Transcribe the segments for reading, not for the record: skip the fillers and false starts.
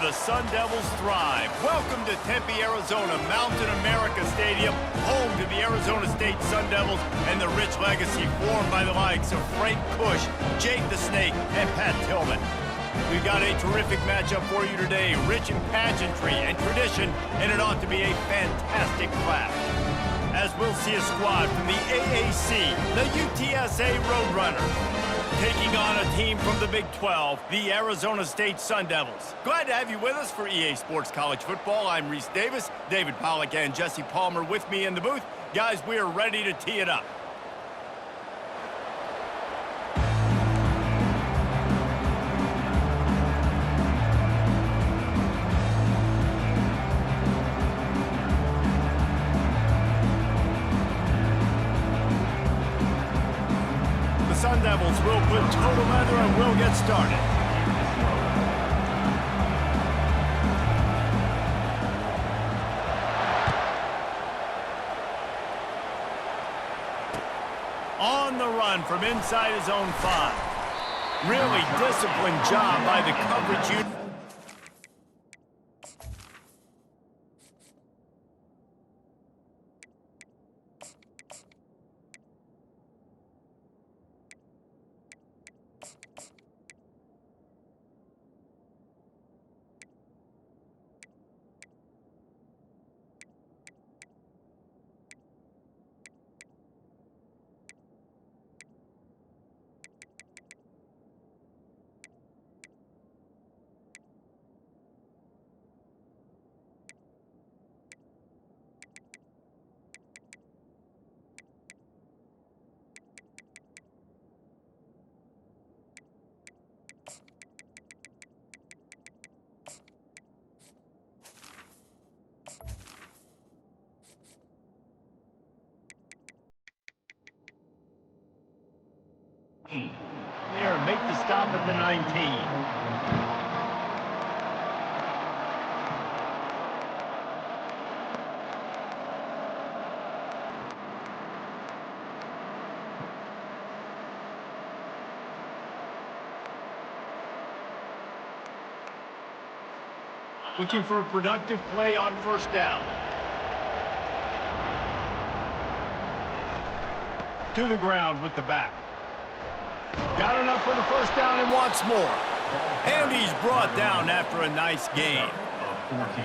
the Sun Devils thrive. Welcome to Tempe, Arizona, Mountain America Stadium, home to the Arizona State Sun Devils and the rich legacy formed by the likes of Frank Kush, Jake the Snake, and Pat Tillman. We've got a terrific matchup for you today, rich in pageantry and tradition, and it ought to be a fantastic clash. As we'll see a squad from the AAC, the UTSA Roadrunners, taking on a team from the Big 12, the Arizona State Sun Devils. Glad to have you with us for EA Sports College Football. I'm Reese Davis, David Pollack, and Jesse Palmer with me in the booth. Guys, we are ready to tee it up. Sun Devils will put total leather and we'll get started. On the run from inside his own 5. Really disciplined job by the coverage unit. There, make the stop at the 19. Looking for a productive play on first down. To the ground with the back. Got enough for the first down and wants more. And he's brought down after a nice gain.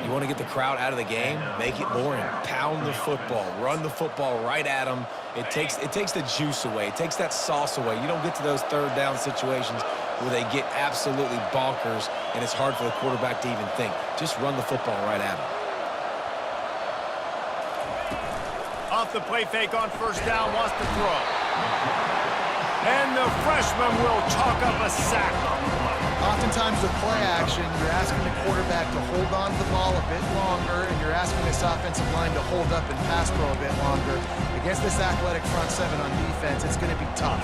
You want to get the crowd out of the game? Make it boring. Pound the football. Run the football right at them. It takes the juice away. It takes that sauce away. You don't get to those third down situations where they get absolutely bonkers and it's hard for the quarterback to even think. Just run the football right at them. Off the play fake on first down, wants to throw. And the freshman will chalk up a sack. Oftentimes with play action, you're asking the quarterback to hold on to the ball a bit longer, and you're asking this offensive line to hold up and pass pro a bit longer. Against this athletic front seven on defense, it's going to be tough.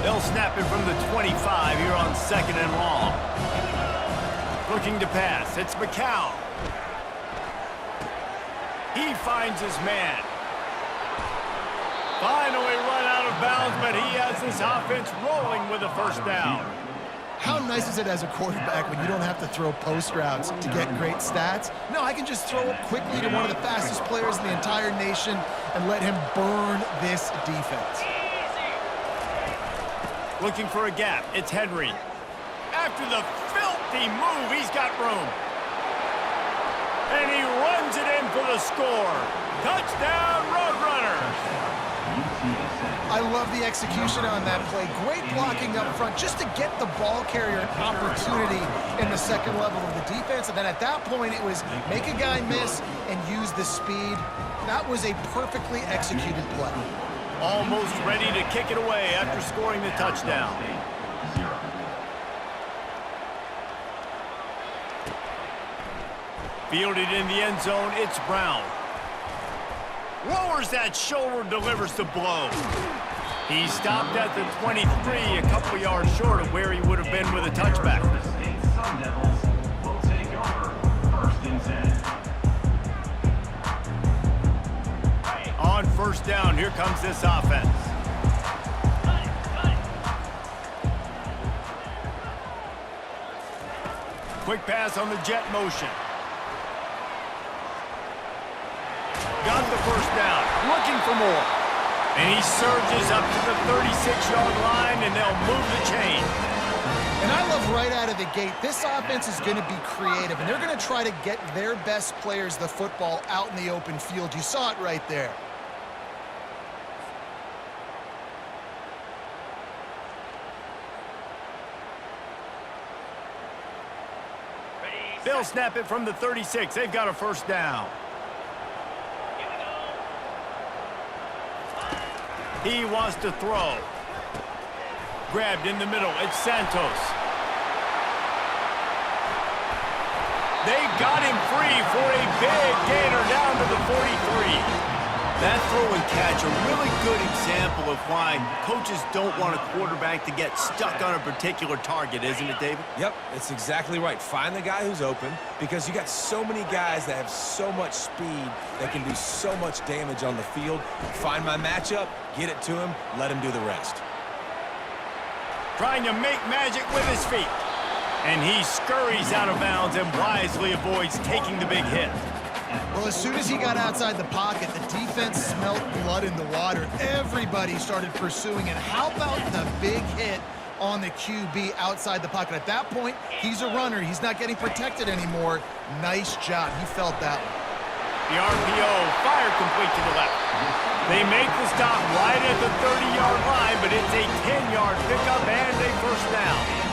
They'll snap it from the 25 here on 2nd and long. Looking to pass, it's McCown. He finds his man. Finally run out of bounds, but he has this offense rolling with a first down. How nice is it as a quarterback when you don't have to throw post routes to get great stats? No, I can just throw it quickly to one of the fastest players in the entire nation and let him burn this defense. Looking for a gap, it's Henry. After the filthy move, he's got room. And he runs it in for the score. Touchdown, Roadrunners. I love the execution on that play. Great blocking up front just to get the ball carrier an opportunity in the second level of the defense. And then at that point, it was make a guy miss and use the speed. That was a perfectly executed play. Almost ready to kick it away after scoring the touchdown. Fielded in the end zone, it's Brown. Lowers that shoulder, delivers the blow. He stopped at the 23, a couple yards short of where he would have been with a touchback. Sun Devils will take over 1st and 10. On first down, here comes this offense. Quick pass on the jet motion. Got the first down. Looking for more. And he surges up to the 36-yard line, and they'll move the chain. And I love right out of the gate, this offense is going to be creative, and they're going to try to get their best players the football out in the open field. You saw it right there. They'll snap it from the 36. They've got a first down. He wants to throw. Grabbed in the middle. It's Santos. They got him free for a big gainer down to the 43. That throw and catch, a really good example of why coaches don't want a quarterback to get stuck on a particular target, isn't it, David? Yep, it's exactly right. Find the guy who's open, because you got so many guys that have so much speed that can do so much damage on the field. Find my matchup, get it to him, let him do the rest. Trying to make magic with his feet. And he scurries out of bounds and wisely avoids taking the big hit. Well, as soon as he got outside the pocket, the defense smelled blood in the water. Everybody started pursuing it. How about the big hit on the QB outside the pocket? At that point, he's a runner. He's not getting protected anymore. Nice job. He felt that one. The RPO fired complete to the left. They make the stop right at the 30-yard line, but it's a 10-yard pickup and a first down.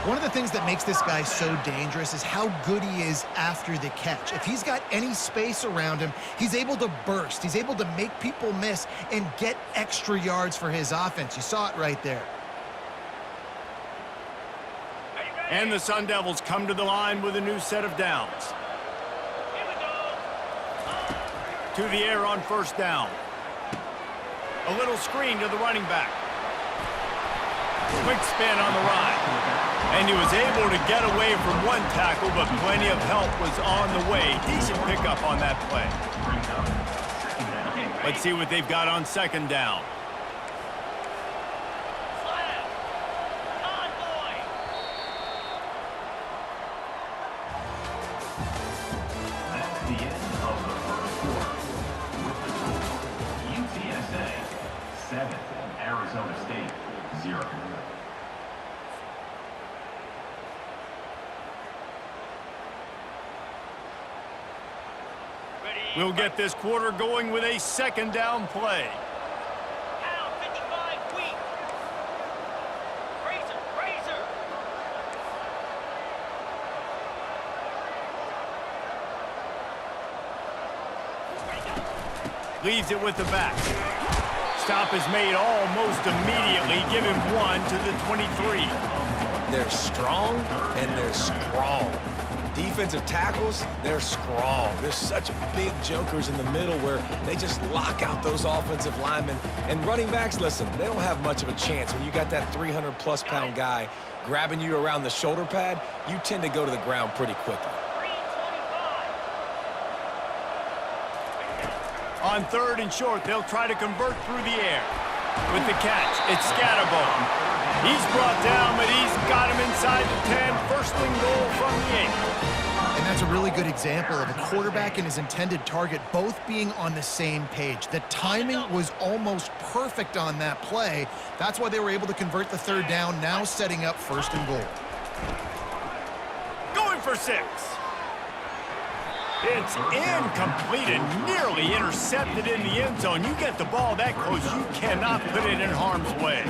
One of the things that makes this guy so dangerous is how good he is after the catch. If he's got any space around him, he's able to burst. He's able to make people miss and get extra yards for his offense. You saw it right there. And the Sun Devils come to the line with a new set of downs. To the air on first down. A little screen to the running back. Quick spin on the ride. And he was able to get away from one tackle, but plenty of help was on the way. Decent pickup on that play. Let's see what they've got on second down. That's the end of the first quarter. With the total, UTSA 7, Arizona State 0. We'll get this quarter going with a second down play. Pound 55 weak. Razor. Leaves it with the back. Stop is made almost immediately. Give him one to the 23. They're strong and they're strong. Defensive tackles, they're strong. There's such big jokers in the middle where they just lock out those offensive linemen. And running backs, listen, they don't have much of a chance. When you got that 300-plus pound guy grabbing you around the shoulder pad, you tend to go to the ground pretty quickly. On third and short, they'll try to convert through the air. With the catch, it's Scatterbo. He's brought down, but he's got him inside the 10. First and goal from the 8. And that's a really good example of a quarterback and his intended target both being on the same page. The timing was almost perfect on that play. That's why they were able to convert the third down, now setting up first and goal. Going for 6. It's incomplete and nearly intercepted in the end zone. You get the ball that close, you cannot put it in harm's way.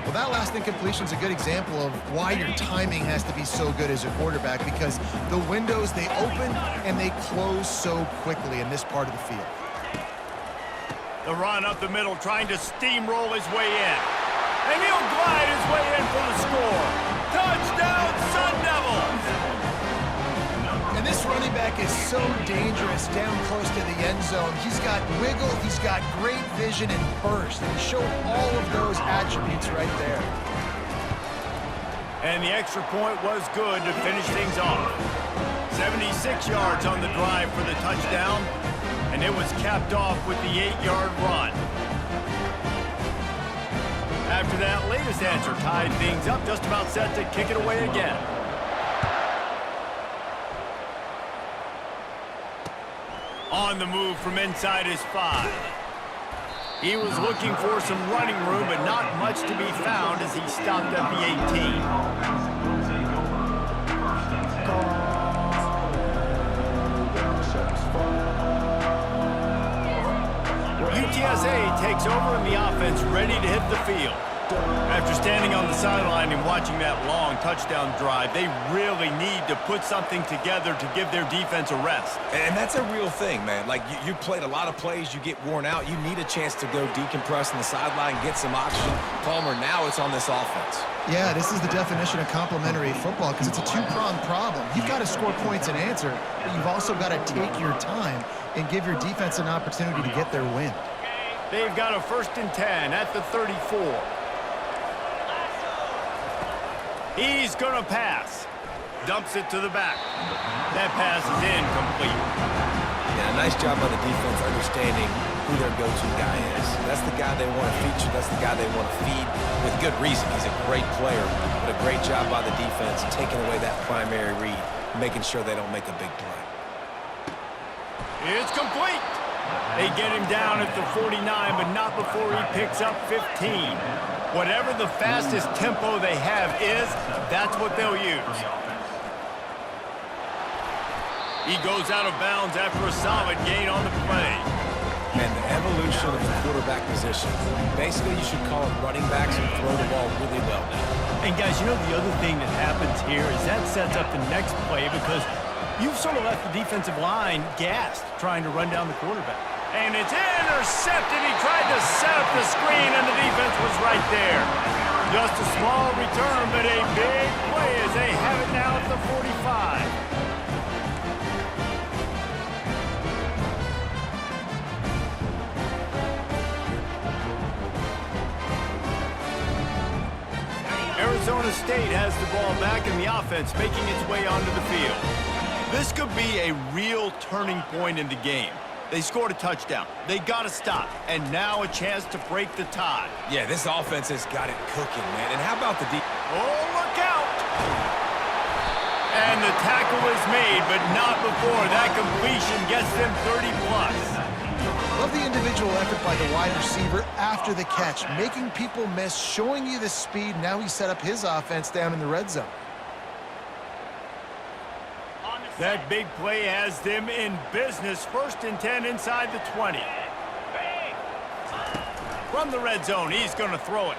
Well, that last incompletion is a good example of why your timing has to be so good as a quarterback, because the windows, they open and they close so quickly in this part of the field. The run up the middle, trying to steamroll his way in. And he'll glide his way in for the score. Touchdown, Sun Devils! And this running back is so dangerous down close to the end zone. He's got wiggle, he's got great vision and burst. And he showed all of those attributes right there. And the extra point was good to finish things off. 76 yards on the drive for the touchdown. And it was capped off with the 8-yard run. After that latest answer tied things up, just about set to kick it away again. On the move from inside his 5. He was looking for some running room, but not much to be found as he stopped at the 18. UTSA takes over in the offense, ready to hit the field. After standing on the sideline and watching that long touchdown drive, they really need to put something together to give their defense a rest. And that's a real thing, man. Like, you played a lot of plays, you get worn out. You need a chance to go decompress on the sideline, get some oxygen. Palmer, now it's on this offense. Yeah, this is the definition of complementary football because it's a two-pronged problem. You've got to score points and answer, but you've also got to take your time and give your defense an opportunity to get their win. They've got a 1st and 10 at the 34. He's going to pass. Dumps it to the back. That pass is incomplete. Yeah, nice job by the defense understanding who their go-to guy is. That's the guy they want to feature. That's the guy they want to feed with good reason. He's a great player, but a great job by the defense taking away that primary read, making sure they don't make a big play. It's complete. They get him down at the 49, but not before he picks up 15. Whatever the fastest tempo they have is, that's what they'll use. He goes out of bounds after a solid gain on the play. And the evolution of the quarterback position, basically you should call it running backs and throw the ball really well now. And guys, you know the other thing that happens here is that sets up the next play because you've sort of left the defensive line gassed trying to run down the quarterback. And it's intercepted. He tried to set up the screen, and the defense was right there. Just a small return, but a big play as they have it now at the 45. Arizona State has the ball back in the offense, making its way onto the field. This could be a real turning point in the game. They scored a touchdown. They got to stop. And now a chance to break the tie. Yeah, this offense has got it cooking, man. And how about the defense? Oh, look out! And the tackle is made, but not before that completion gets them 30-plus. Love the individual effort by the wide receiver after the catch, making people miss, showing you the speed. Now he set up his offense down in the red zone. That big play has them in business. 1st and 10 inside the 20. From the red zone, he's going to throw it.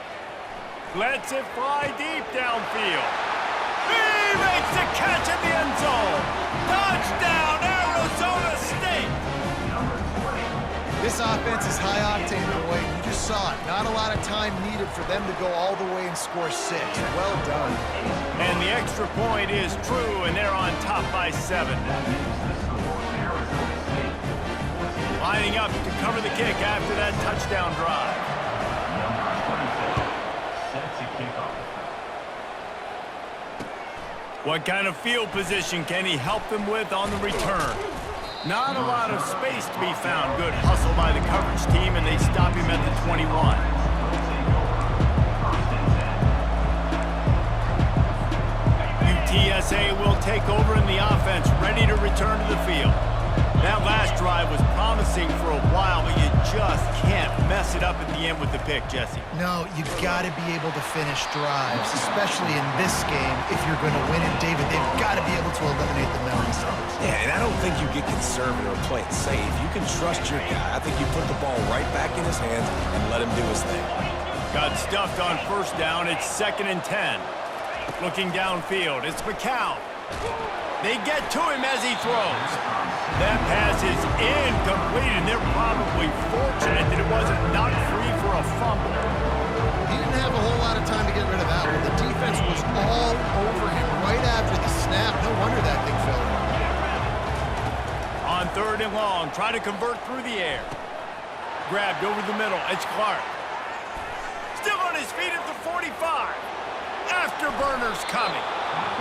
Lets it fly deep downfield. He makes the catch in the end zone. Touchdown, Arizona State. This offense is high octane, boy. You just saw it. Not a lot of time needed for them to go all the way and score 6. Well done. And the extra point is true, and they're on top by 7. Lining up to cover the kick after that touchdown drive. What kind of field position can he help them with on the return? Not a lot of space to be found. Good hustle by the coverage team, and they stop him at the 21. UTSA will take over in the offense, ready to return to the field. That last drive was promising for a while, but you just can't mess it up at the end with the pick, Jesse. No, you got to be able to finish drives, especially in this game. If you're going to win it, David, they've got to be able to eliminate the mental mistakes. Yeah, and I don't think you get conservative or play it safe. You can trust your guy. I think you put the ball right back in his hands and let him do his thing. Got stuffed on 1st down. It's 2nd and 10. Looking downfield, it's McCown. They get to him as he throws. That pass is incomplete, and they're probably fortunate that it wasn't knocked free for a fumble. He didn't have a whole lot of time to get rid of that one. The defense was all over him right after the snap. No wonder that thing fell. On 3rd and long, try to convert through the air. Grabbed over the middle. It's Clark. Still on his feet at the 45. Afterburners coming.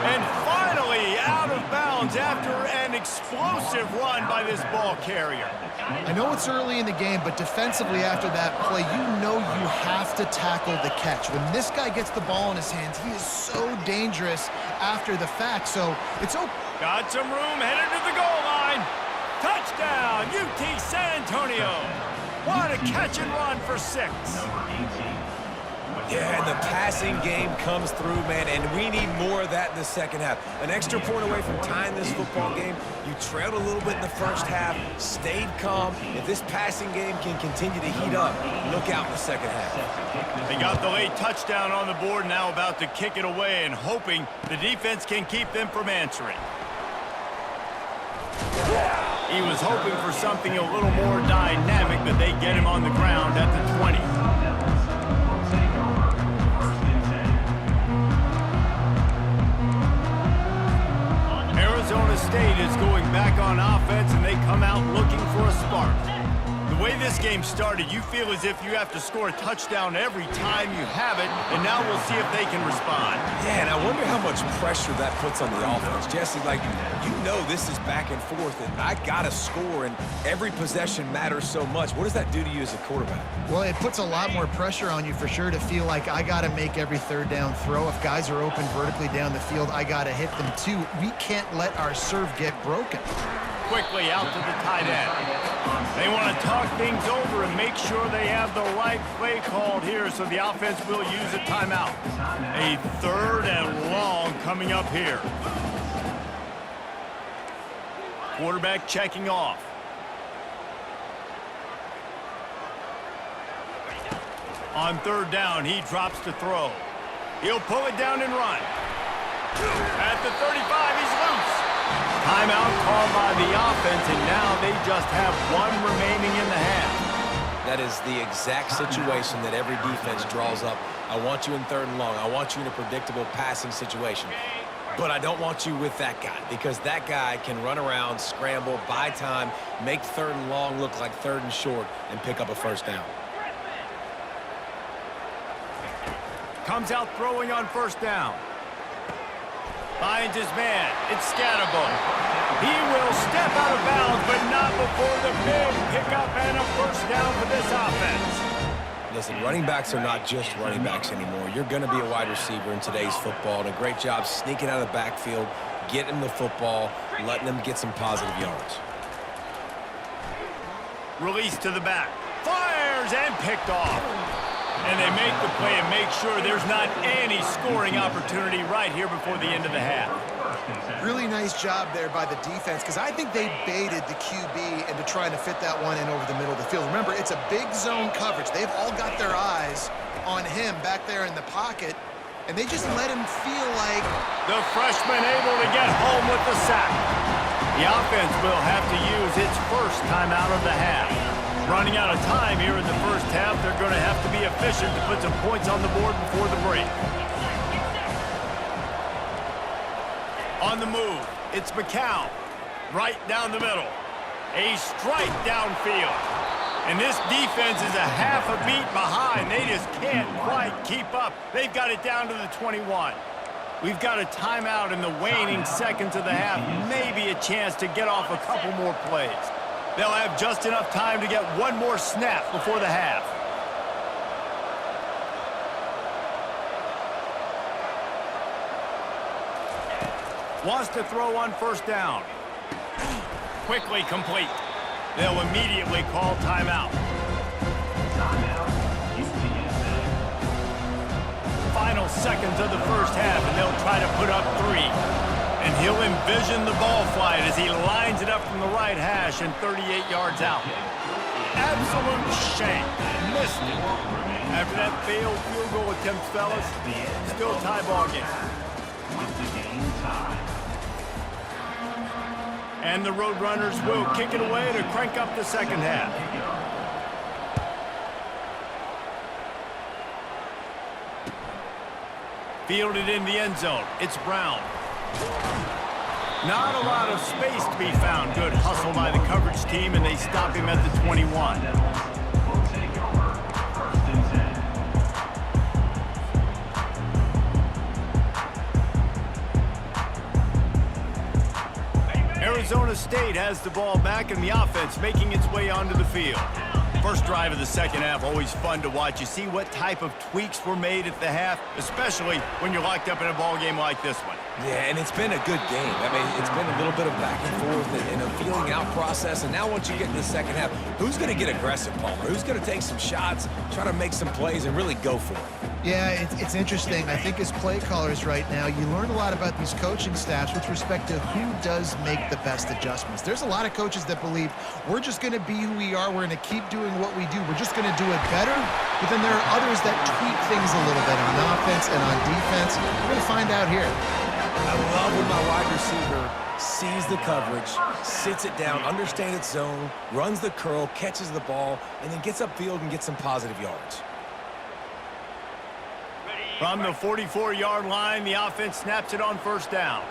And finally out of bounds after an explosive run by this ball carrier. I know it's early in the game, but defensively after that play, you know you have to tackle the catch. When this guy gets the ball in his hands, he is so dangerous after the fact. So it's open. Got some room, headed to the goal line. Touchdown, UT San Antonio. What a catch and run for 6. Yeah, and the passing game comes through, man, and we need more of that in the second half. An extra point away from tying this football game. You trailed a little bit in the first half, stayed calm. If this passing game can continue to heat up, look out in the second half. They got the late touchdown on the board, now about to kick it away and hoping the defense can keep them from answering. He was hoping for something a little more dynamic, but they get him on the ground at the 20. Arizona State is going back on offense, and they come out looking for a spark. The way this game started, you feel as if you have to score a touchdown every time you have it, and now we'll see if they can respond. Yeah, and I wonder how much pressure that puts on the offense. Jesse, like, you know this is back and forth, and I got to score, and every possession matters so much. What does that do to you as a quarterback? Well, it puts a lot more pressure on you for sure to feel like I got to make every third down throw. If guys are open vertically down the field, I got to hit them too. We can't let our serve get broken. Quickly out to the tight end. They want to talk things over and make sure they have the right play called here, so the offense will use a timeout. A 3rd and long coming up here. Quarterback checking off. On 3rd down, he drops to throw. He'll pull it down and run. At the 35, he's loose. Timeout called by the offense, and now they just have 1 remaining in the half. That is the exact situation that every defense draws up. I want you in 3rd and long. I want you in a predictable passing situation. But I don't want you with that guy, because that guy can run around, scramble, buy time, make 3rd and long look like 3rd and short, and pick up a 1st down. Comes out throwing on 1st down. Finds his man. It's Scatterbo. He will step out of bounds, but not before the big pickup and a 1st down for this offense. Listen, running backs are not just running backs anymore. You're going to be a wide receiver in today's football, and a great job sneaking out of the backfield, getting the football, letting them get some positive yards. Release to the back. Fires and picked off. And they make the play and make sure there's not any scoring opportunity right here before the end of the half. Really nice job there by the defense, because I think they baited the QB into trying to fit that one in over the middle of the field. Remember, it's a big zone coverage. They've all got their eyes on him back there in the pocket, and they just let him feel like... The freshman able to get home with the sack. The offense will have to use its 1st timeout of the half. Running out of time here in the 1st half, they're going to have to be efficient to put some points on the board before the break. On the move, it's McCown. Right down the middle. A strike downfield. And this defense is a half a beat behind. They just can't quite keep up. They've got it down to the 21. We've got a timeout in the waning seconds of the half. Maybe a chance to get off a couple more plays. They'll have just enough time to get 1 more snap before the half. Wants to throw on 1st down. Quickly complete. They'll immediately call timeout. Final seconds of the 1st half, and they'll try to put up 3. And he'll envision the ball flight as he lines it up from the right hash and 38 yards out. Absolute shame. Missed it. After that failed field goal attempt, fellas, still tie ball game. And the Roadrunners will kick it away to crank up the 2nd half. Fielded in the end zone. It's Brown. Not a lot of space to be found. Good hustle by the coverage team, and they stop him at the 21. Arizona State has the ball back, and the offense making its way onto the field. First drive of the second half, always fun to watch. You see what type of tweaks were made at the half, especially when you're locked up in a ball game like this one. Yeah, and it's been a good game. I mean, it's been a little bit of back and forth and a feeling out process. And now once you get in the second half, who's going to get aggressive, Palmer? Who's going to take some shots, try to make some plays, and really go for it? Yeah, it's interesting. I think as play callers right now, you learn a lot about these coaching staffs with respect to who does make the best adjustments. There's a lot of coaches that believe we're just going to be who we are. We're going to keep doing what we do. We're just going to do it better. But then there are others that tweak things a little bit on offense and on defense. We're going to find out here. I love when my wide receiver sees the coverage, sits it down, understands its zone, runs the curl, catches the ball, and then gets upfield and gets some positive yards. From the 44-yard line, the offense snaps it on first down.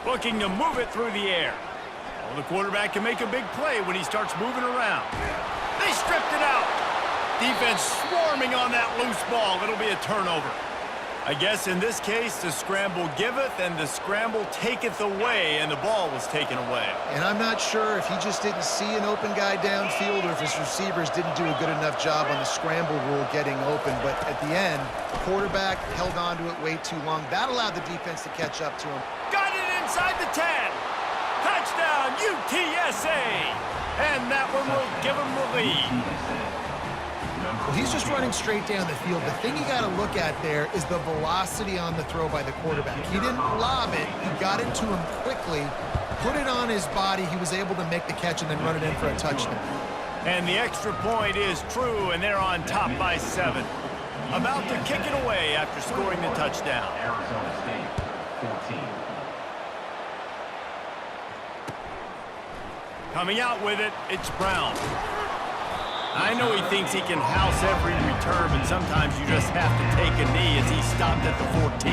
Looking to move it through the air. Well, the quarterback can make a big play when he starts moving around. They stripped it out. Defense swarming on that loose ball. It'll be a turnover. I guess in this case, the scramble giveth and the scramble taketh away, and the ball was taken away. And I'm not sure if he just didn't see an open guy downfield or if his receivers didn't do a good enough job on the scramble rule getting open. But at the end, the quarterback held on to it way too long. That allowed the defense to catch up to him. Got it inside the 10. Touchdown, UTSA. And that one will give him the lead. Well, he's just running straight down the field. The thing you got to look at there is the velocity on the throw by the quarterback. He didn't lob it. He got it to him quickly, put it on his body. He was able to make the catch and then run it in for a touchdown. And the extra point is true, and they're on top by 7. About to kick it away after scoring the touchdown. Arizona State, 14. Coming out with it, it's Brown. I know he thinks he can house every return, but sometimes you just have to take a knee as he stopped at the 14.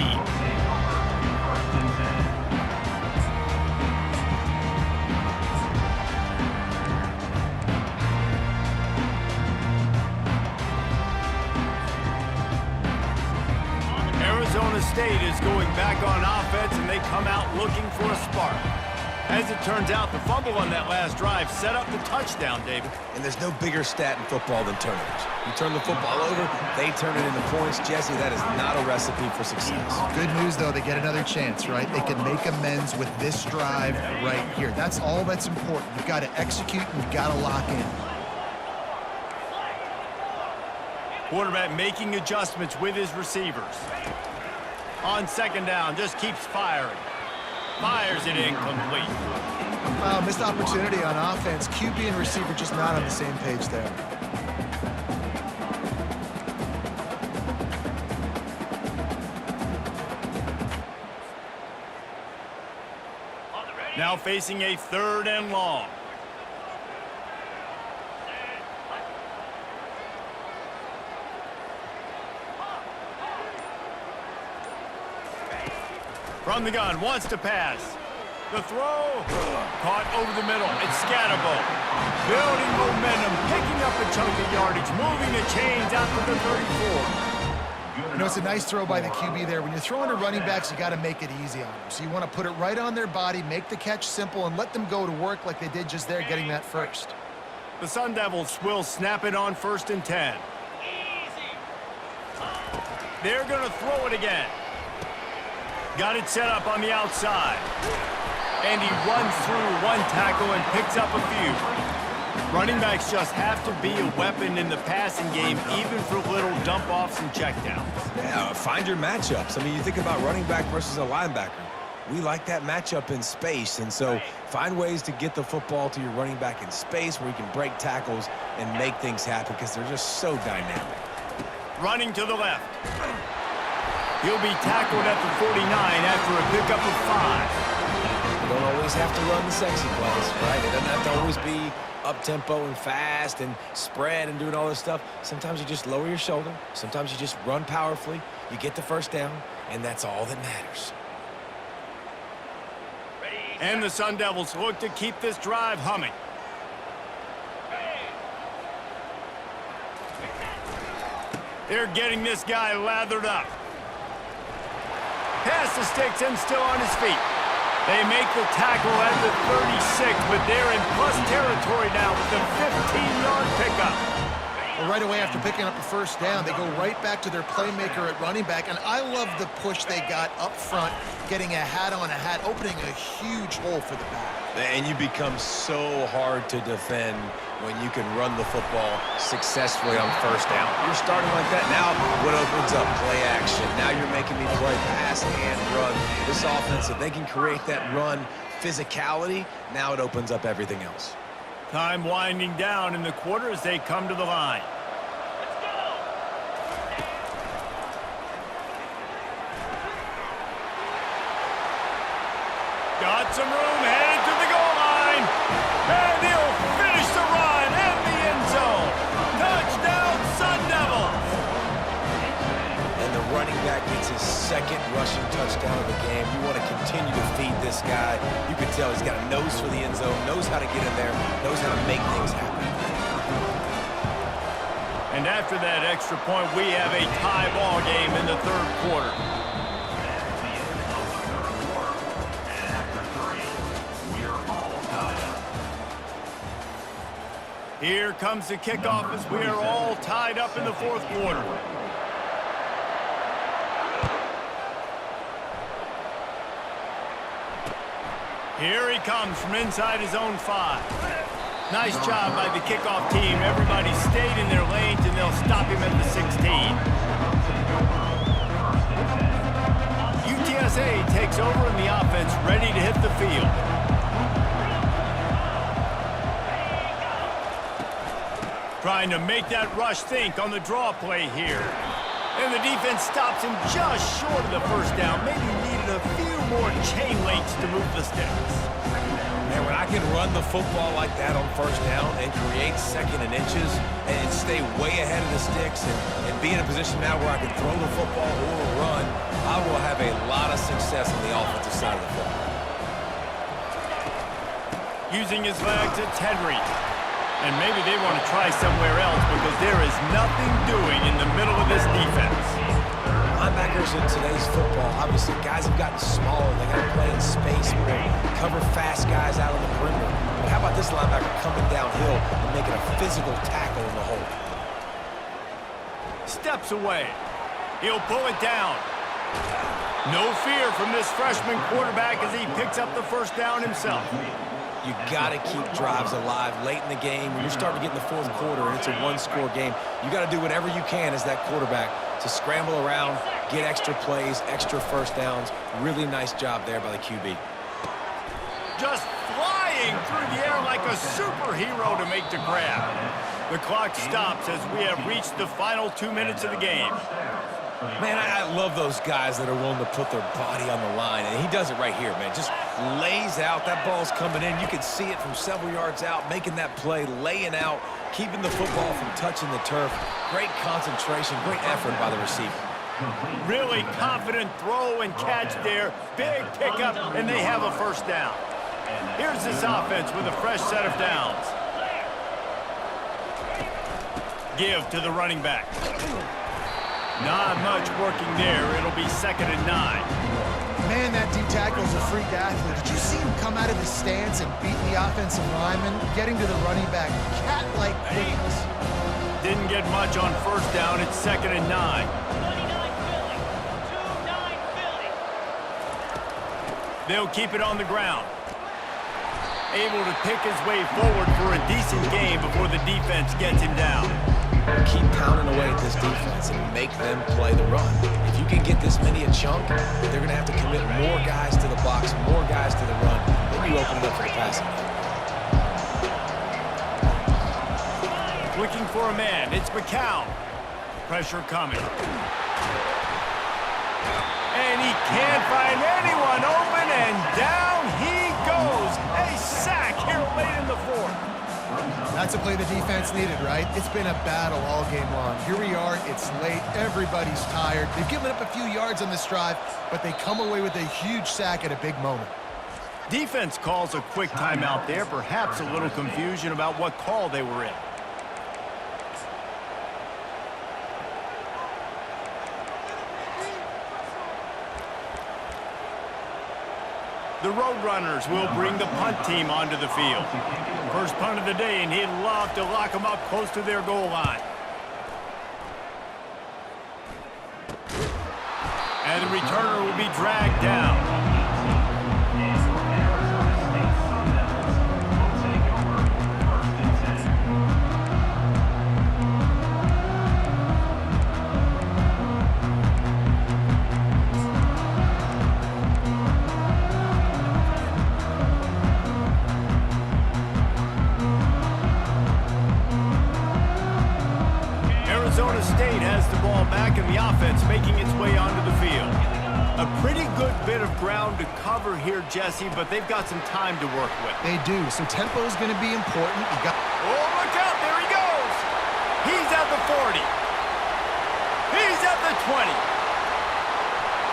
Arizona State is going back on offense, and they come out looking for a spark. As it turns out, the fumble on that last drive set up the touchdown, David. And there's no bigger stat in football than turnovers. You turn the football over, they turn it into points. Jesse, that is not a recipe for success. Good news, though, they get another chance, right? They can make amends with this drive right here. That's all that's important. You've got to execute and you've got to lock in. Quarterback making adjustments with his receivers. On second down, just keeps firing. Fires it incomplete. Missed opportunity on offense. QB and receiver just not on the same page there. Now facing a 3rd and long. From the gun, wants to pass. The throw, caught over the middle. It's Scatterbo. Building momentum, picking up a chunk of yardage, moving the chains out to the 34. You know, it's a nice throw by the QB there. When you're throwing to running backs, you got to make it easy on them. So you want to put it right on their body, make the catch simple, and let them go to work like they did just there, getting that first. The Sun Devils will snap it on 1st and 10. They're going to throw it again. Got it set up on the outside. And he runs through one tackle and picks up a few. Running backs just have to be a weapon in the passing game, even for little dump-offs and checkdowns. Yeah, find your matchups. I mean, you think about running back versus a linebacker. We like that matchup in space, and so find ways to get the football to your running back in space where you can break tackles and make things happen because they're just so dynamic. Running to the left. He'll be tackled at the 49 after a pickup of 5. You don't always have to run the sexy plays, right? It doesn't have to always be up-tempo and fast and spread and doing all this stuff. Sometimes you just lower your shoulder. Sometimes you just run powerfully. You get the first down, and that's all that matters. And the Sun Devils look to keep this drive humming. They're getting this guy lathered up. Past the sticks and still on his feet. They make the tackle at the 36, but they're in plus territory now with the 15-yard pickup. Well, right away after picking up the first down, they go right back to their playmaker at running back, and I love the push they got up front, getting a hat on a hat, opening a huge hole for the back. And you become so hard to defend when you can run the football successfully on first down. You're starting like that. Now what opens up? Play action. Now you're making me play pass and run. This offense, if they can create that run physicality, now it opens up everything else. Time winding down in the quarter as they come to the line. Got some room, headed to the goal line. And he'll finish the run in the end zone. Touchdown, Sun Devils. And the running back gets his second rushing touchdown of the game. You want to continue to feed this guy. You can tell he's got a nose for the end zone, knows how to get in there, knows how to make things happen. And after that extra point, we have a tie ball game in the third quarter. Here comes the kickoff as we are all tied up in the fourth quarter. Here he comes from inside his own 5. Nice job by the kickoff team. Everybody stayed in their lanes, and they'll stop him at the 16. UTSA takes over in the offense, ready to hit the field. Trying to make that rush think on the draw play here. And the defense stops him just short of the first down. Maybe needed a few more chain links to move the sticks. Man, when I can run the football like that on first down and create second and inches and stay way ahead of the sticks and be in a position now where I can throw the football or run, I will have a lot of success on the offensive side of the football. Using his legs, it's Henry. And maybe they want to try somewhere else because there is nothing doing in the middle of this defense. Linebackers in today's football, obviously, guys have gotten smaller. They got to play in space more, cover fast guys out on the perimeter. But how about this linebacker coming downhill and making a physical tackle in the hole? Steps away. He'll pull it down. No fear from this freshman quarterback as he picks up the first down himself. You got to keep drives alive late in the game. When you're starting to get in the fourth quarter and it's a one-score game, you got to do whatever you can as that quarterback to scramble around, get extra plays, extra first downs. Really nice job there by the QB. Just flying through the air like a superhero to make the grab. The clock stops as we have reached the final 2 minutes of the game. Man, I love those guys that are willing to put their body on the line, and he does it right here, man. Just lays out. That ball's coming in. You can see it from several yards out, making that play, laying out, keeping the football from touching the turf. Great concentration, great effort by the receiver. Really confident throw and catch there. Big pickup, and they have a first down. Here's this offense with a fresh set of downs. Give to the running back. Not much working there. It'll be 2nd and 9. Man, that D tackle's a freak athlete. Did you see him come out of his stance and beat the offensive lineman, getting to the running back? Cat-like quickness. Didn't get much on first down. It's 2nd and 9. 29 Philly. 2-9 Philly. They'll keep it on the ground. Able to pick his way forward for a decent game before the defense gets him down. Keep pounding away at this defense and make them play the run. If you can get this many a chunk, they're going to have to commit more guys to the box, more guys to the run. Then you open it up for the passing. Looking for a man. It's McCown. Pressure coming. And he can't find anyone open, and down he goes. A sack here late in the fourth. That's a play the defense needed, right? It's been a battle all game long. Here we are. It's late. Everybody's tired. They've given up a few yards on this drive, but they come away with a huge sack at a big moment. Defense calls a quick timeout there. Perhaps a little confusion about what call they were in. The Roadrunners will bring the punt team onto the field. First punt of the day, and he'd love to lock them up close to their goal line. And the returner will be dragged down. Arizona State has the ball back in the offense, making its way onto the field. A pretty good bit of ground to cover here, Jesse, but they've got some time to work with. They do, so tempo is going to be important. Oh, look out, there he goes! He's at the 40. He's at the 20.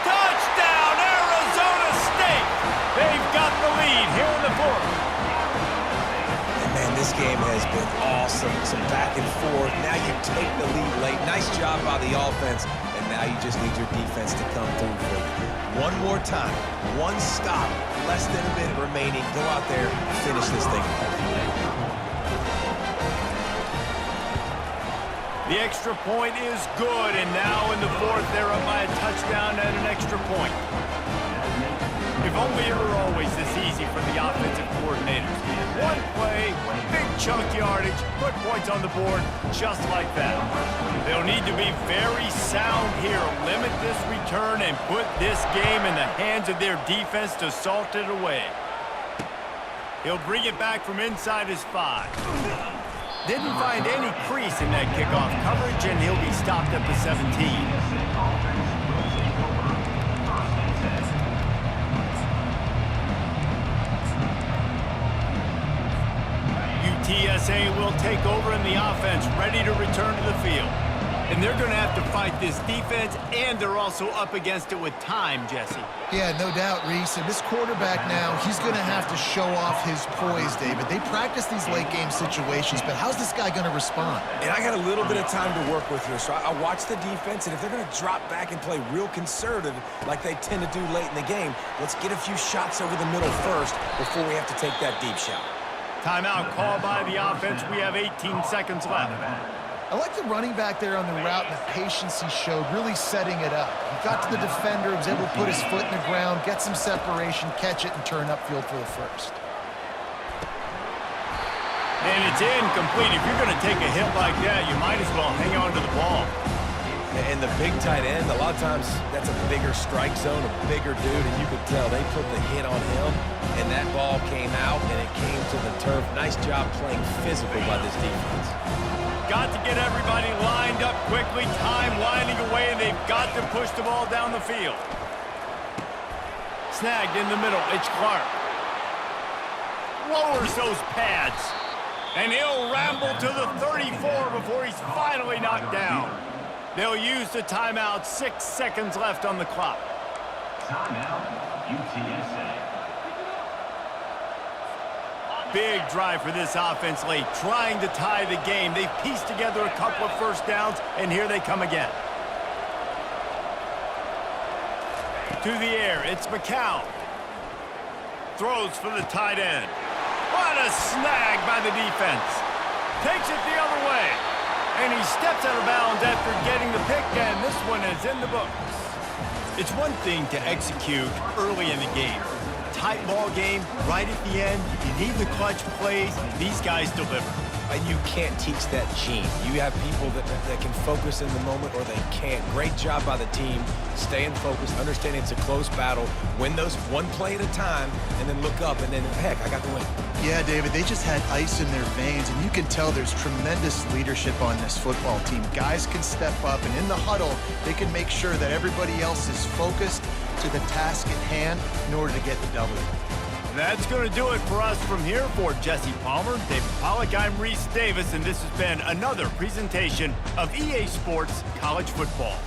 Touchdown, Arizona State! They've got the lead here in the fourth. Man, this game has been awesome. Some back and forth. Now you take the lead late. Nice job by the offense. And now you just need your defense to come through for you. One more time. One stop. Less than a minute remaining. Go out there and finish this thing. The extra point is good. And now in the fourth, they're up by a touchdown and an extra point. If only it were always this easy for the offensive coordinators. One play, big chunk yardage, put points on the board just like that. They'll need to be very sound here, limit this return, and put this game in the hands of their defense to salt it away. He'll bring it back from inside his 5. Didn't find any crease in that kickoff coverage, and he'll be stopped at the 17. UTSA will take over in the offense, ready to return to the field. And they're going to have to fight this defense, and they're also up against it with time, Jesse. Yeah, no doubt, Reese. And this quarterback now, he's going to have to show off his poise, David. They practice these late-game situations, but how's this guy going to respond? And I got a little bit of time to work with here, so I watch the defense, and if they're going to drop back and play real conservative like they tend to do late in the game, let's get a few shots over the middle first before we have to take that deep shot. Timeout called by the offense. We have 18 seconds left. I like the running back there on the route and the patience he showed, really setting it up. He got to the defender, was able to put his foot in the ground, get some separation, catch it, and turn upfield for the first. And it's incomplete. If you're going to take a hit like that, you might as well hang on to the ball. And the big tight end, a lot of times that's a bigger strike zone, a bigger dude, and you could tell they put the hit on him, and that ball came out, and it came to the turf. Nice job playing physical by this defense. Got to get everybody lined up quickly, time winding away, and they've got to push the ball down the field. Snagged in the middle, it's Clark. Lowers those pads, and he'll ramble to the 34 before he's finally knocked down. They'll use the timeout, 6 seconds left on the clock. Timeout, UTSA. Big drive for this offense late, trying to tie the game. They've pieced together a couple of first downs, and here they come again. To the air, it's McCown. Throws for the tight end. What a snag by the defense. Takes it the other way. And he steps out of bounds after getting the pick, and this one is in the books. It's one thing to execute early in the game. Tight ball game, right at the end, you need the clutch plays. These guys deliver. And you can't teach that gene. You have people that can focus in the moment or they can't. Great job by the team, staying focused, understanding it's a close battle, win those one play at a time, and then look up, and then, heck, I got the win. Yeah, David, they just had ice in their veins, and you can tell there's tremendous leadership on this football team. Guys can step up, and in the huddle, they can make sure that everybody else is focused to the task at hand in order to get the W. That's going to do it for us from here. For Jesse Palmer, David Pollack, I'm Reese Davis, and this has been another presentation of EA Sports College Football.